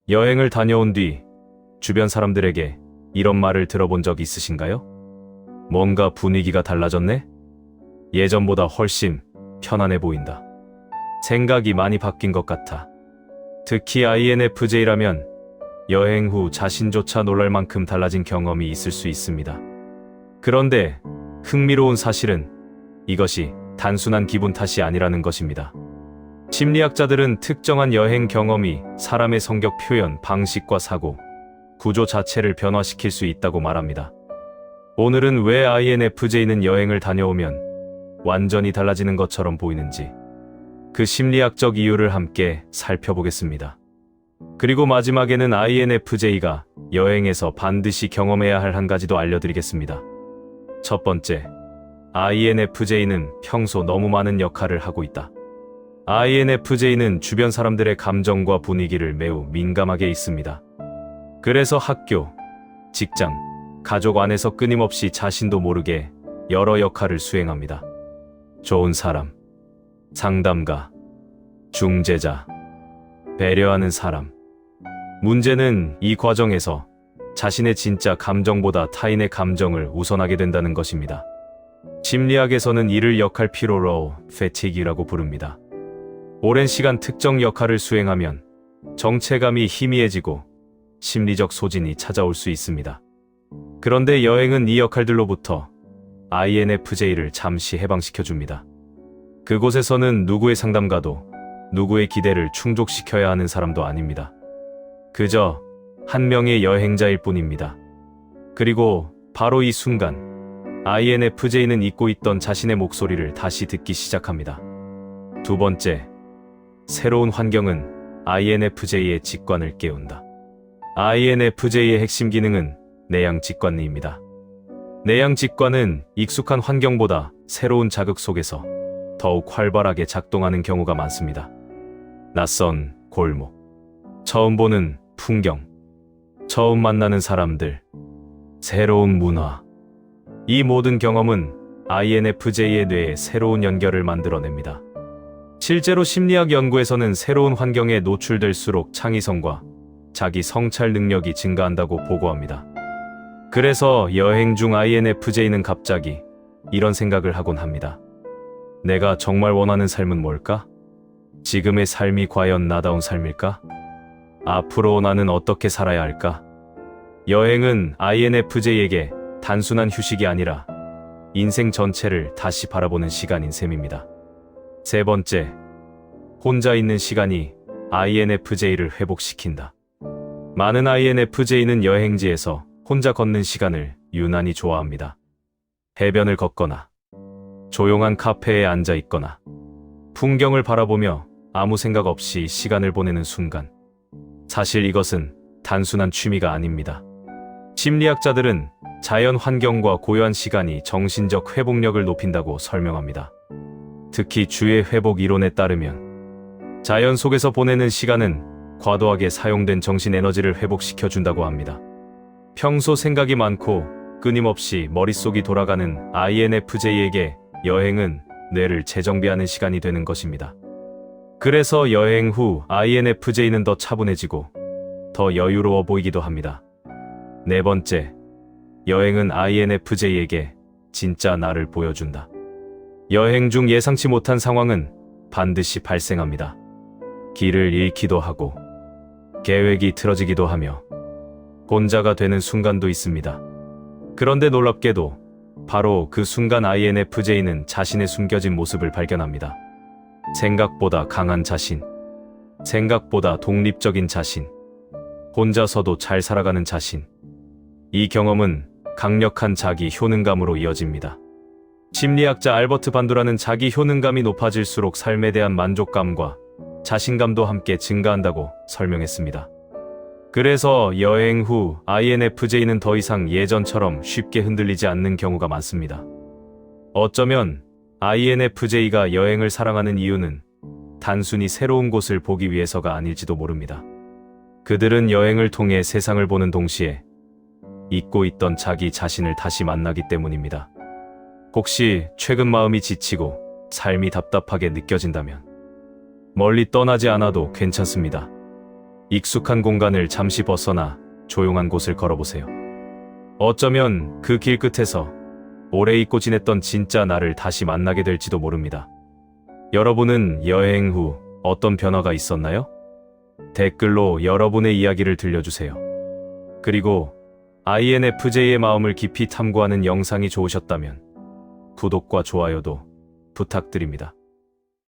여행을 다녀온 뒤 주변 사람들에게 이런 말을 들어본 적 있으신가요? 뭔가 분위기가 달라졌네? 예전보다 훨씬 편안해 보인다. 생각이 많이 바뀐 것 같아. 특히 INFJ라면 여행 후 자신조차 놀랄 만큼 달라진 경험이 있을 수 있습니다. 그런데 흥미로운 사실은 이것이 단순한 기분 탓이 아니라는 것입니다. 심리학자들은 특정한 여행 경험이 사람의 성격 표현, 방식과 사고, 구조 자체를 변화시킬 수 있다고 말합니다. 오늘은 왜 INFJ는 여행을 다녀오면 완전히 달라지는 것처럼 보이는지, 그 심리학적 이유를 함께 살펴보겠습니다. 그리고 마지막에는 INFJ가 여행에서 반드시 경험해야 할 한 가지도 알려드리겠습니다. 첫 번째, INFJ는 평소 너무 많은 역할을 하고 있다. INFJ는 주변 사람들의 감정과 분위기를 매우 민감하게 있습니다. 그래서 학교, 직장, 가족 안에서 끊임없이 자신도 모르게 여러 역할을 수행합니다. 좋은 사람, 상담가, 중재자, 배려하는 사람. 문제는 이 과정에서 자신의 진짜 감정보다 타인의 감정을 우선하게 된다는 것입니다. 심리학에서는 이를 역할 피로로 패티기라고 부릅니다. 오랜 시간 특정 역할을 수행하면 정체감이 희미해지고 심리적 소진이 찾아올 수 있습니다. 그런데 여행은 이 역할들로부터 INFJ를 잠시 해방시켜줍니다. 그곳에서는 누구의 상담가도 누구의 기대를 충족시켜야 하는 사람도 아닙니다. 그저 한 명의 여행자일 뿐입니다. 그리고 바로 이 순간 INFJ는 잊고 있던 자신의 목소리를 다시 듣기 시작합니다. 두 번째, 새로운 환경은 INFJ의 직관을 깨운다. INFJ의 핵심 기능은 내양 직관입니다. 내양 직관은 익숙한 환경보다 새로운 자극 속에서 더욱 활발하게 작동하는 경우가 많습니다. 낯선 골목, 처음 보는 풍경, 처음 만나는 사람들, 새로운 문화. 이 모든 경험은 INFJ의 뇌에 새로운 연결을 만들어냅니다. 실제로 심리학 연구에서는 새로운 환경에 노출될수록 창의성과 자기 성찰 능력이 증가한다고 보고합니다. 그래서 여행 중 INFJ는 갑자기 이런 생각을 하곤 합니다. 내가 정말 원하는 삶은 뭘까? 지금의 삶이 과연 나다운 삶일까? 앞으로 나는 어떻게 살아야 할까? 여행은 INFJ에게 단순한 휴식이 아니라 인생 전체를 다시 바라보는 시간인 셈입니다. 세 번째, 혼자 있는 시간이 INFJ를 회복시킨다. 많은 INFJ는 여행지에서 혼자 걷는 시간을 유난히 좋아합니다. 해변을 걷거나 조용한 카페에 앉아 있거나 풍경을 바라보며 아무 생각 없이 시간을 보내는 순간. 사실 이것은 단순한 취미가 아닙니다. 심리학자들은 자연 환경과 고요한 시간이 정신적 회복력을 높인다고 설명합니다. 특히 주의 회복 이론에 따르면 자연 속에서 보내는 시간은 과도하게 사용된 정신 에너지를 회복시켜 준다고 합니다. 평소 생각이 많고 끊임없이 머릿속이 돌아가는 INFJ에게 여행은 뇌를 재정비하는 시간이 되는 것입니다. 그래서 여행 후 INFJ는 더 차분해지고 더 여유로워 보이기도 합니다. 네 번째, 여행은 INFJ에게 진짜 나를 보여준다. 여행 중 예상치 못한 상황은 반드시 발생합니다. 길을 잃기도 하고 계획이 틀어지기도 하며 혼자가 되는 순간도 있습니다. 그런데 놀랍게도 바로 그 순간 INFJ는 자신의 숨겨진 모습을 발견합니다. 생각보다 강한 자신, 생각보다 독립적인 자신, 혼자서도 잘 살아가는 자신. 이 경험은 강력한 자기 효능감으로 이어집니다. 심리학자 알버트 반두라는 자기 효능감이 높아질수록 삶에 대한 만족감과 자신감도 함께 증가한다고 설명했습니다. 그래서 여행 후 INFJ는 더 이상 예전처럼 쉽게 흔들리지 않는 경우가 많습니다. 어쩌면 INFJ가 여행을 사랑하는 이유는 단순히 새로운 곳을 보기 위해서가 아닐지도 모릅니다. 그들은 여행을 통해 세상을 보는 동시에 잊고 있던 자기 자신을 다시 만나기 때문입니다. 혹시 최근 마음이 지치고 삶이 답답하게 느껴진다면 멀리 떠나지 않아도 괜찮습니다. 익숙한 공간을 잠시 벗어나 조용한 곳을 걸어보세요. 어쩌면 그 길 끝에서 오래 잊고 지냈던 진짜 나를 다시 만나게 될지도 모릅니다. 여러분은 여행 후 어떤 변화가 있었나요? 댓글로 여러분의 이야기를 들려주세요. 그리고 INFJ의 마음을 깊이 탐구하는 영상이 좋으셨다면 구독과 좋아요도 부탁드립니다.